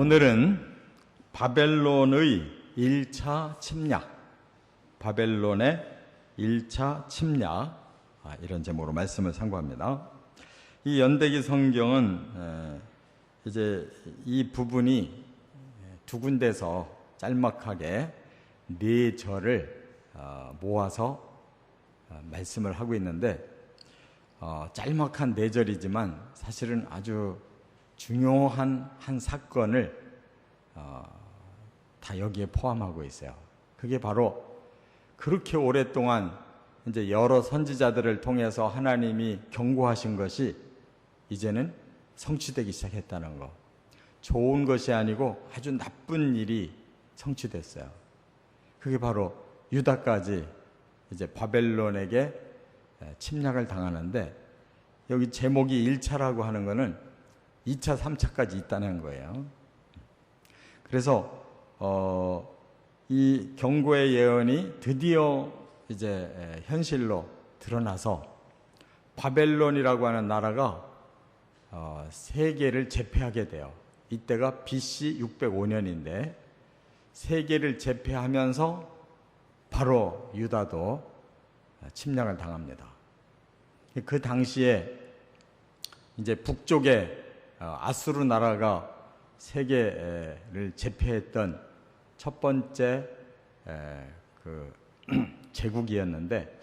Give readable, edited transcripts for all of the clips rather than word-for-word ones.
오늘은 바벨론의 1차 침략, 바벨론의 1차 침략, 이런 제목으로 말씀을 상고합니다. 이 연대기 성경은 이제 이 부분이 두 군데서 짤막하게 네 절을 모아서 말씀을 하고 있는데, 짤막한 네 절이지만 사실은 아주 중요한 한 사건을 다 여기에 포함하고 있어요. 그게 바로 그렇게 오랫동안 이제 여러 선지자들을 통해서 하나님이 경고하신 것이 이제는 성취되기 시작했다는 거. 좋은 것이 아니고 아주 나쁜 일이 성취됐어요. 그게 바로 유다까지 이제 바벨론에게 침략을 당하는데, 여기 제목이 1차라고 하는 거는 2차, 3차까지 있다는 거예요. 그래서 이 경고의 예언이 드디어 이제 현실로 드러나서 바벨론이라고 하는 나라가 세계를 제패하게 돼요. 이때가 BC 605년인데 세계를 제패하면서 바로 유다도 침략을 당합니다. 그 당시에 이제 북쪽에 아수르 나라가 세계를 제패했던 첫 번째 그 제국이었는데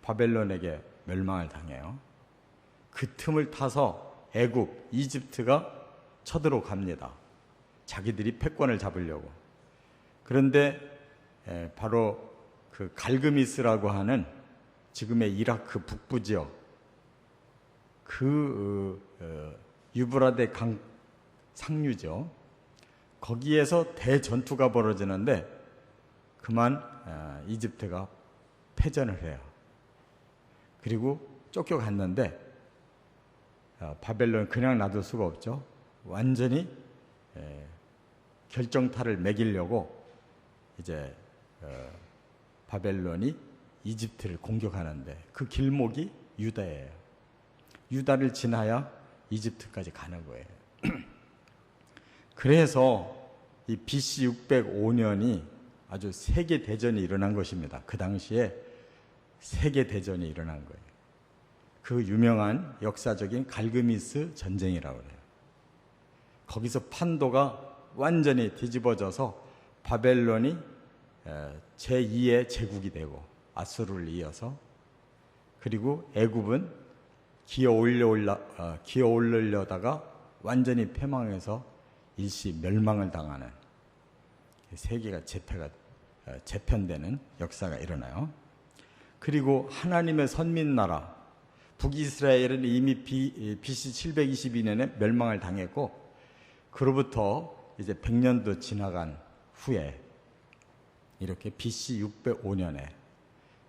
바벨론에게 멸망을 당해요. 그 틈을 타서 애굽, 이집트가 쳐들어갑니다. 자기들이 패권을 잡으려고. 그런데 바로 그 갈그미스라고 하는 지금의 이라크 북부 지역, 유브라데 강 상류죠. 거기에서 대전투가 벌어지는데 그만 이집트가 패전을 해요. 그리고 쫓겨갔는데 바벨론 그냥 놔둘 수가 없죠. 완전히 결정타를 매기려고 이제 바벨론이 이집트를 공격하는데 그 길목이 유다예요. 유다를 지나야 이집트까지 가는 거예요. 그래서 이 BC 605년이 아주 세계 대전이 일어난 것입니다. 그 당시에 세계 대전이 일어난 거예요. 그 유명한 역사적인 갈그미스 전쟁이라고 해요. 거기서 판도가 완전히 뒤집어져서 바벨론이 제2의 제국이 되고 아수르를 이어서, 그리고 애굽은 기어 올리려다가 완전히 패망해서 일시 멸망을 당하는, 세계가 재편되는 역사가 일어나요. 그리고 하나님의 선민나라 북이스라엘은 이미 BC 722년에 멸망을 당했고, 그로부터 이제 100년도 지나간 후에 이렇게 BC 605년에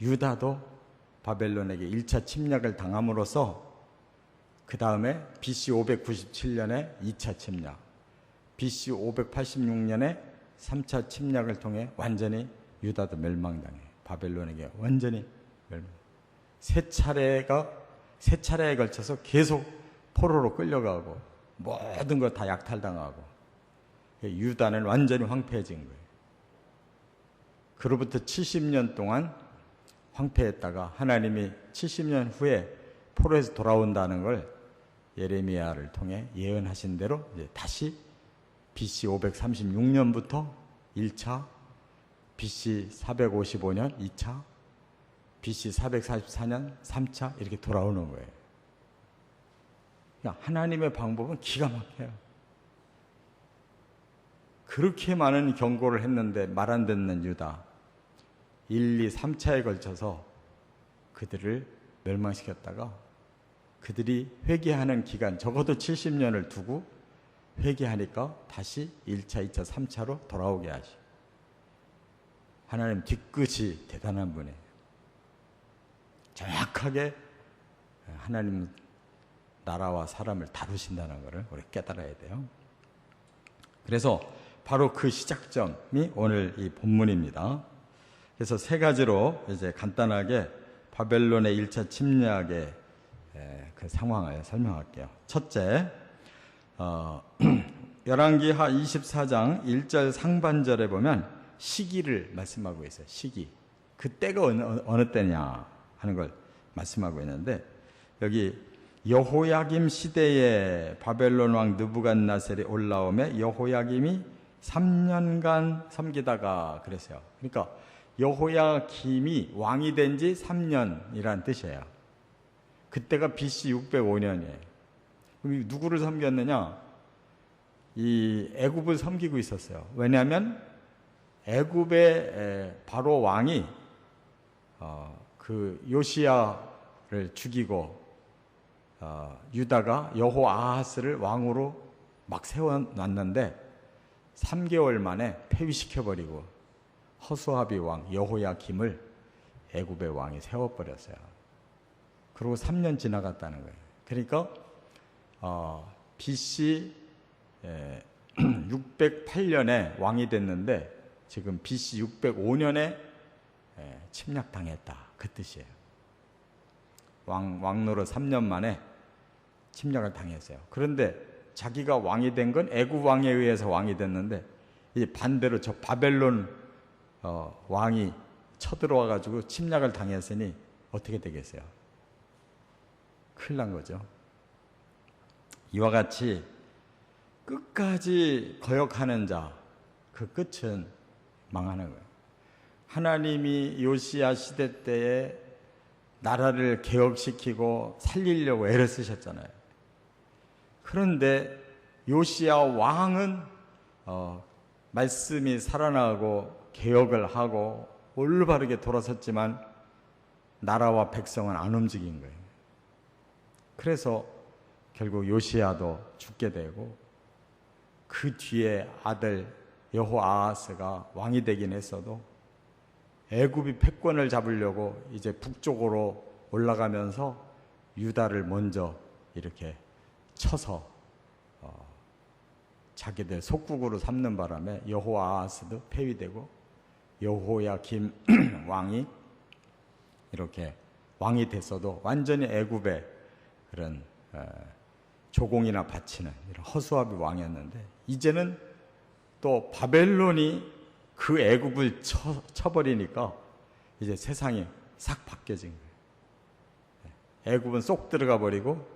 유다도 바벨론에게 1차 침략을 당함으로써 그 다음에 BC 597년에 2차 침략, BC 586년에 3차 침략을 통해 완전히 유다도 멸망당해. 바벨론에게 완전히 멸망. 세 차례에 걸쳐서 계속 포로로 끌려가고 모든 거 다 약탈당하고 유다는 완전히 황폐해진 거예요. 그로부터 70년 동안 황폐했다가 하나님이 70년 후에 포로에서 돌아온다는 걸 예레미야를 통해 예언하신 대로 이제 다시 BC 536년부터 1차, BC 455년 2차, BC 444년 3차 이렇게 돌아오는 거예요. 그러니까 하나님의 방법은 기가 막혀요. 그렇게 많은 경고를 했는데 말 안 듣는 유다, 1, 2, 3차에 걸쳐서 그들을 멸망시켰다가 그들이 회개하는 기간 적어도 70년을 두고 회개하니까 다시 1차, 2차, 3차로 돌아오게 하시. 하나님 뒤끝이 대단한 분이에요. 정확하게 하나님 나라와 사람을 다루신다는 것을 우리 깨달아야 돼요. 그래서 바로 그 시작점이 오늘 이 본문입니다. 그래서 세 가지로 이제 간단하게 바벨론의 1차 침략의 그 상황을 설명할게요. 첫째, 열왕기하 24장 1절 상반절에 보면 시기를 말씀하고 있어요. 시기. 그 때가 어느 때냐 하는 걸 말씀하고 있는데, 여기 여호야김 시대에 바벨론 왕 느부갓네살이 올라오매 여호야김이 3년간 섬기다가 그랬어요. 그러니까 여호야김이 왕이 된 지 3년이라는 뜻이에요. 그때가 BC 605년이에요. 그럼 누구를 섬겼느냐? 이 애굽을 섬기고 있었어요. 왜냐하면 애굽의 바로 왕이 그 요시야를 죽이고 유다가 여호아하스를 왕으로 막 세워놨는데 3개월 만에 폐위시켜버리고 허수아비 왕 여호야김을 애굽의 왕이 세워버렸어요. 그리고 3년 지나갔다는 거예요. 그러니까 BC 608년에 왕이 됐는데 지금 BC 605년에 침략당했다, 그 뜻이에요. 왕노릇 3년 만에 침략을 당했어요. 그런데 자기가 왕이 된 건 애굽 왕에 의해서 왕이 됐는데, 이 반대로 저 바벨론 왕이 쳐들어와 가지고 침략을 당했으니 어떻게 되겠어요? 큰일 난 거죠. 이와 같이 끝까지 거역하는 자, 그 끝은 망하는 거예요. 하나님이 요시야 시대 때에 나라를 개혁시키고 살리려고 애를 쓰셨잖아요. 그런데 요시야 왕은 말씀이 살아나고 개혁을 하고 올바르게 돌아섰지만 나라와 백성은 안 움직인 거예요. 그래서 결국 요시야도 죽게 되고, 그 뒤에 아들 여호아하스가 왕이 되긴 했어도 애굽이 패권을 잡으려고 이제 북쪽으로 올라가면서 유다를 먼저 이렇게 쳐서 자기들 속국으로 삼는 바람에 여호아하스도 폐위되고 여호야김 왕이 이렇게 왕이 됐어도 완전히 애굽의 그런 조공이나 바치는 이런 허수아비 왕이었는데, 이제는 또 바벨론이 그 애굽을 쳐버리니까 이제 세상이 싹 바뀌어진 거예요. 애굽은 쏙 들어가 버리고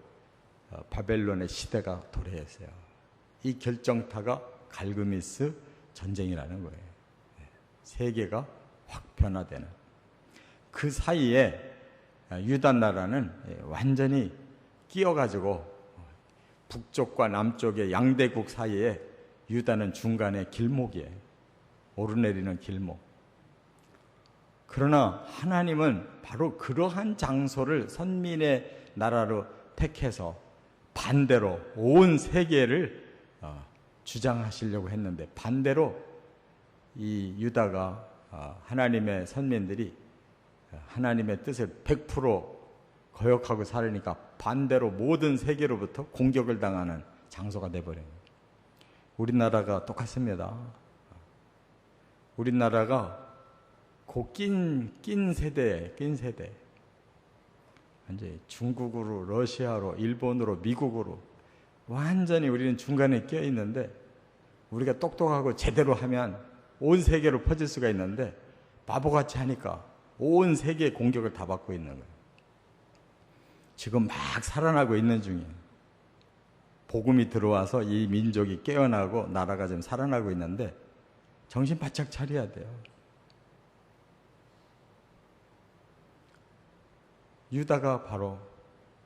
바벨론의 시대가 도래했어요. 이 결정타가 갈그미스 전쟁이라는 거예요. 세계가 확 변화되는. 그 사이에 유다 나라는 완전히 끼어가지고 북쪽과 남쪽의 양대국 사이에 유다는 중간에 길목이에요. 오르내리는 길목. 그러나 하나님은 바로 그러한 장소를 선민의 나라로 택해서 반대로 온 세계를 주장하시려고 했는데, 반대로 이 유다가 하나님의 선민들이 하나님의 뜻을 100% 거역하고 살으니까 반대로 모든 세계로부터 공격을 당하는 장소가 돼버린 거예요. 우리나라가 똑같습니다. 우리나라가 낀 세대예요. 낀 세대. 완전히 중국으로, 러시아로, 일본으로, 미국으로 완전히 우리는 중간에 끼어 있는데, 우리가 똑똑하고 제대로 하면 온 세계로 퍼질 수가 있는데 바보같이 하니까 온 세계의 공격을 다 받고 있는 거예요. 지금 막 살아나고 있는 중이에요. 복음이 들어와서 이 민족이 깨어나고 나라가 지금 살아나고 있는데 정신 바짝 차려야 돼요. 유다가 바로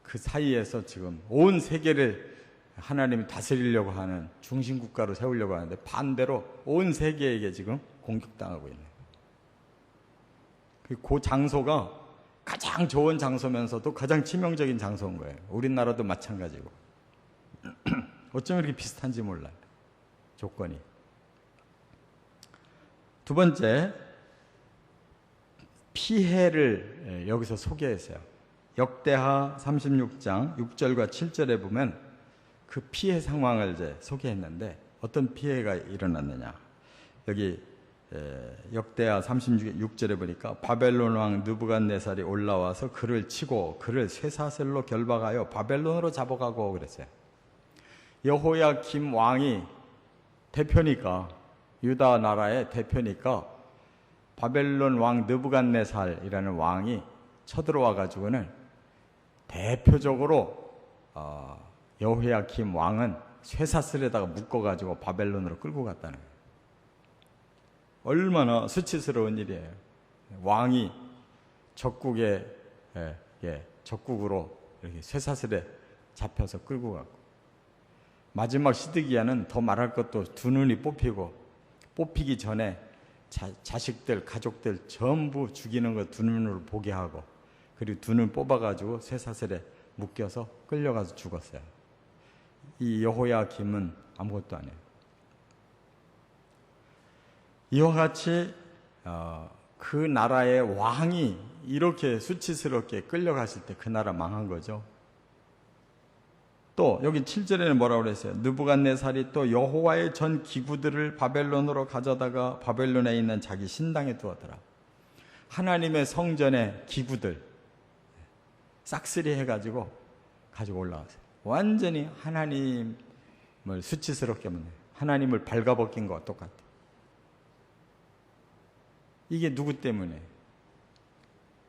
그 사이에서 지금 온 세계를 하나님이 다스리려고 하는 중심국가로 세우려고 하는데, 반대로 온 세계에게 지금 공격당하고 있는 거예요. 그 장소가 가장 좋은 장소면서도 가장 치명적인 장소인 거예요. 우리나라도 마찬가지고. 어쩜 이렇게 비슷한지 몰라요. 조건이. 두 번째, 피해를 여기서 소개했어요. 역대하 36장 6절과 7절에 보면 그 피해 상황을 이제 소개했는데, 어떤 피해가 일어났느냐. 여기 역대하 36절에 보니까 바벨론 왕 느부갓네살이 올라와서 그를 치고 그를 쇠사슬로 결박하여 바벨론으로 잡아가고 그랬어요. 여호야김 왕이 대표니까, 유다 나라의 대표니까 바벨론 왕 느부갓네살이라는 왕이 쳐들어와 가지고는 대표적으로 여호야김 왕은 쇠사슬에다가 묶어가지고 바벨론으로 끌고 갔다는 거예요. 얼마나 수치스러운 일이에요. 왕이 적국으로 이렇게 쇠사슬에 잡혀서 끌고 가고, 마지막 시드기야는 더 말할 것도 두 눈이 뽑히기 전에 자식들, 가족들 전부 죽이는 거 두 눈으로 보게 하고, 그리고 두 눈 뽑아가지고 쇠사슬에 묶여서 끌려가서 죽었어요. 이 여호야김은 아무것도 아니에요. 이와 같이 그 나라의 왕이 이렇게 수치스럽게 끌려갔을 때 그 나라 망한 거죠. 또 여기 7절에는 뭐라고 그랬어요? 느부갓네살이 또 여호와의 전 기구들을 바벨론으로 가져다가 바벨론에 있는 자기 신당에 두었더라. 하나님의 성전의 기구들 싹쓸이 해가지고 가지고 올라왔어요. 완전히 하나님을 수치스럽게 만든, 하나님을 발가벗긴 것과 똑같아. 이게 누구 때문에?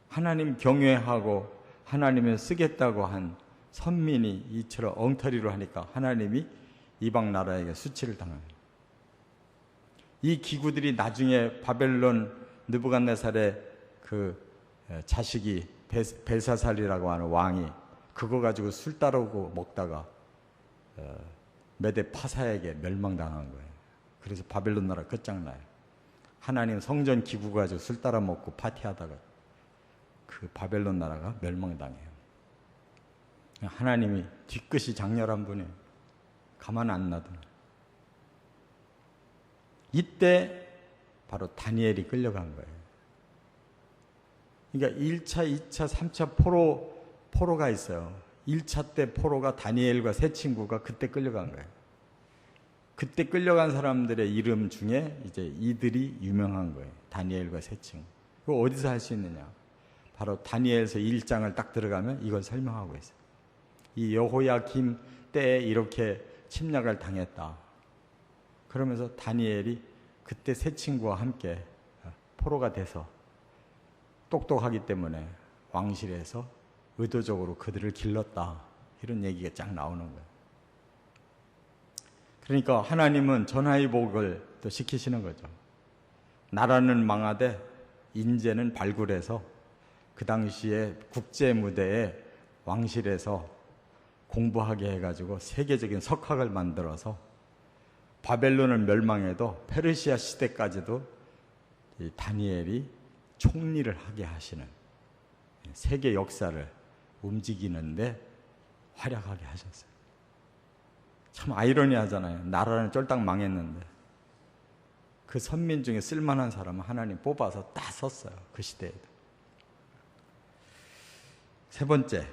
하나님 경외하고 하나님을 쓰겠다고 한 선민이 이처럼 엉터리로 하니까 하나님이 이방 나라에게 수치를 당하는 거예요. 이 기구들이 나중에 바벨론 느부갓네살의 그 자식이 벨사살이라고 하는 왕이 그거 가지고 술 따르고 먹다가 메데 파사에게 멸망당한 거예요. 그래서 바벨론 나라 끝장나요. 하나님 성전 기구 가지고 술 따라 먹고 파티하다가 그 바벨론 나라가 멸망당해요. 하나님이 뒤끝이 장렬한 분이에요. 가만 안 놔둬. 이때 바로 다니엘이 끌려간 거예요. 그러니까 1차, 2차, 3차 포로가 있어요. 1차 때 포로가 다니엘과 세 친구가 그때 끌려간 거예요. 그때 끌려간 사람들의 이름 중에 이제 이들이 유명한 거예요. 다니엘과 세 친구. 그거 어디서 할 수 있느냐? 바로 다니엘서 1장을 딱 들어가면 이걸 설명하고 있어요. 이 여호야김 때에 이렇게 침략을 당했다. 그러면서 다니엘이 그때 세 친구와 함께 포로가 돼서 똑똑하기 때문에 왕실에서 의도적으로 그들을 길렀다. 이런 얘기가 쫙 나오는 거예요. 그러니까 하나님은 전화위복을 또 시키시는 거죠. 나라는 망하되 인재는 발굴해서 그 당시에 국제 무대에 왕실에서 공부하게 해가지고 세계적인 석학을 만들어서 바벨론을 멸망해도 페르시아 시대까지도 이 다니엘이 총리를 하게 하시는, 세계 역사를 움직이는데 활약하게 하셨어요. 참 아이러니하잖아요. 나라는 쫄딱 망했는데 그 선민 중에 쓸만한 사람은 하나님 뽑아서 딱 썼어요. 그 시대에도. 세 번째,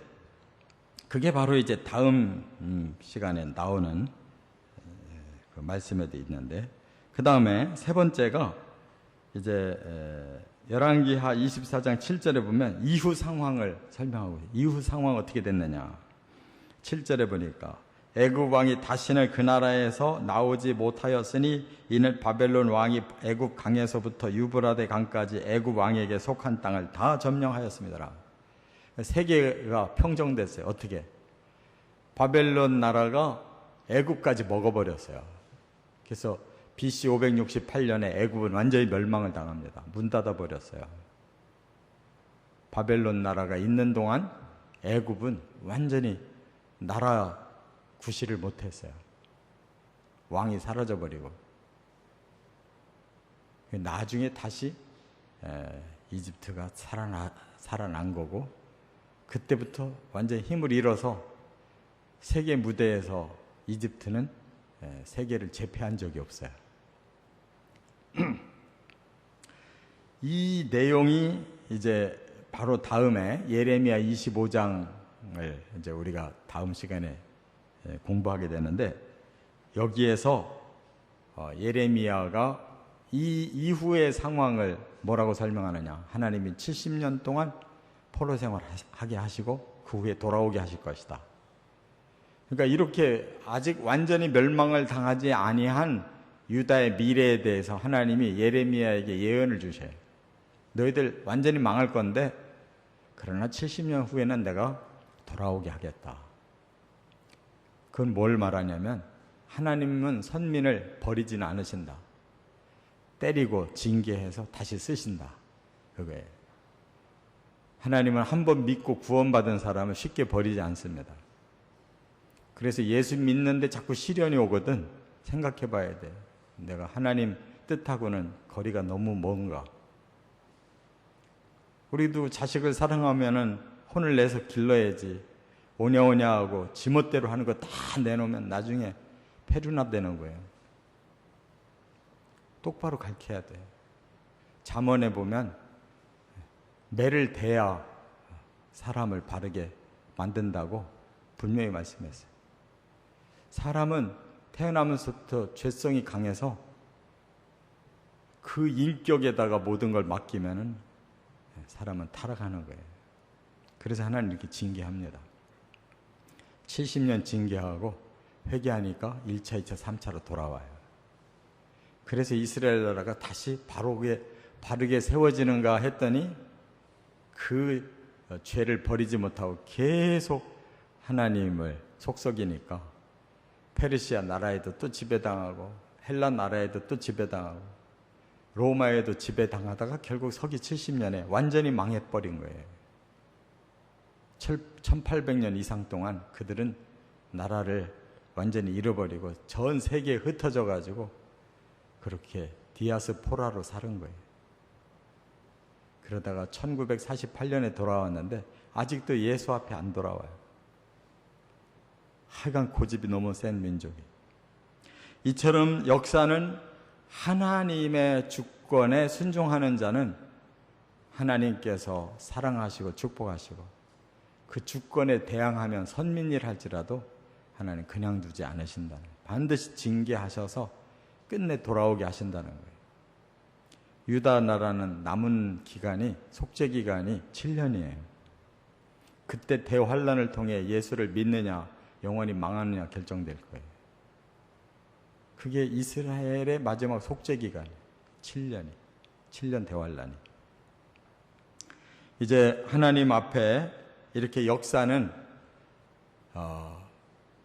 그게 바로 이제 다음 시간에 나오는 그 말씀에도 있는데, 그 다음에 세 번째가 이제 열왕기하 24장 7절에 보면 이후 상황을 설명하고 있어요. 이후 상황 어떻게 됐느냐. 7절에 보니까 애굽 왕이 다시는 그 나라에서 나오지 못하였으니 이는 바벨론 왕이 애굽 강에서부터 유브라데 강까지 애굽 왕에게 속한 땅을 다 점령하였습니다. 세계가 평정됐어요. 어떻게? 바벨론 나라가 애굽까지 먹어버렸어요. 그래서 BC 568년에 애굽은 완전히 멸망을 당합니다. 문 닫아버렸어요. 바벨론 나라가 있는 동안 애굽은 완전히 나라 구실을 못했어요. 왕이 사라져버리고. 나중에 다시 이집트가 살아난 거고, 그때부터 완전히 힘을 잃어서 세계 무대에서 이집트는 세계를 제패한 적이 없어요. 이 내용이 이제 바로 다음에 예레미야 25장을 이제 우리가 다음 시간에 공부하게 되는데, 여기에서 예레미야가 이 이후의 상황을 뭐라고 설명하느냐. 하나님이 70년 동안 포로 생활하게 하시고 그 후에 돌아오게 하실 것이다. 그러니까 이렇게 아직 완전히 멸망을 당하지 아니한 유다의 미래에 대해서 하나님이 예레미야에게 예언을 주셔요. 너희들 완전히 망할 건데 그러나 70년 후에는 내가 돌아오게 하겠다. 그건 뭘 말하냐면 하나님은 선민을 버리지는 않으신다. 때리고 징계해서 다시 쓰신다. 그거예요. 하나님은 한 번 믿고 구원받은 사람을 쉽게 버리지 않습니다. 그래서 예수 믿는데 자꾸 시련이 오거든 생각해 봐야 돼. 내가 하나님 뜻하고는 거리가 너무 먼가. 우리도 자식을 사랑하면은 혼을 내서 길러야지. 오냐오냐 하고 지멋대로 하는 거 다 내놓으면 나중에 페루나 되는 거예요. 똑바로 가르쳐야 돼. 잠언에 보면 매를 대야 사람을 바르게 만든다고 분명히 말씀했어요. 사람은 태어나면서부터 죄성이 강해서 그 인격에다가 모든 걸 맡기면은 사람은 타락하는 거예요. 그래서 하나님 이렇게 징계합니다. 70년 징계하고 회개하니까 1차, 2차, 3차로 돌아와요. 그래서 이스라엘 나라가 다시 바르게 세워지는가 했더니 그 죄를 버리지 못하고 계속 하나님을 속썩이니까 페르시아 나라에도 또 지배당하고 헬라 나라에도 또 지배당하고 로마에도 지배당하다가 결국 서기 70년에 완전히 망해버린 거예요. 1800년 이상 동안 그들은 나라를 완전히 잃어버리고 전 세계에 흩어져 가지고 그렇게 디아스포라로 사는 거예요. 그러다가 1948년에 돌아왔는데 아직도 예수 앞에 안 돌아와요. 하여간 고집이 너무 센 민족이. 이처럼 역사는 하나님의 주권에 순종하는 자는 하나님께서 사랑하시고 축복하시고 그 주권에 대항하면 선민일 할지라도 하나님 그냥 두지 않으신다는 거예요. 반드시 징계하셔서 끝내 돌아오게 하신다는 거예요. 유다 나라는 남은 기간이 속죄 기간이 7년이에요. 그때 대환란을 통해 예수를 믿느냐 영원히 망하느냐 결정될 거예요. 그게 이스라엘의 마지막 속죄 기간이에요. 7년 대환란이. 이제 하나님 앞에 이렇게 역사는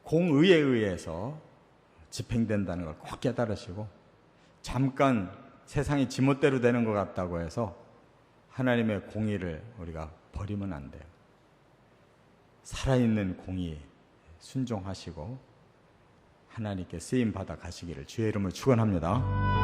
공의에 의해서 집행된다는 걸 꼭 깨달으시고 잠깐 세상이 지멋대로 되는 것 같다고 해서 하나님의 공의를 우리가 버리면 안 돼요. 살아있는 공의 순종하시고 하나님께 쓰임받아 가시기를 주의 이름으로 축원합니다.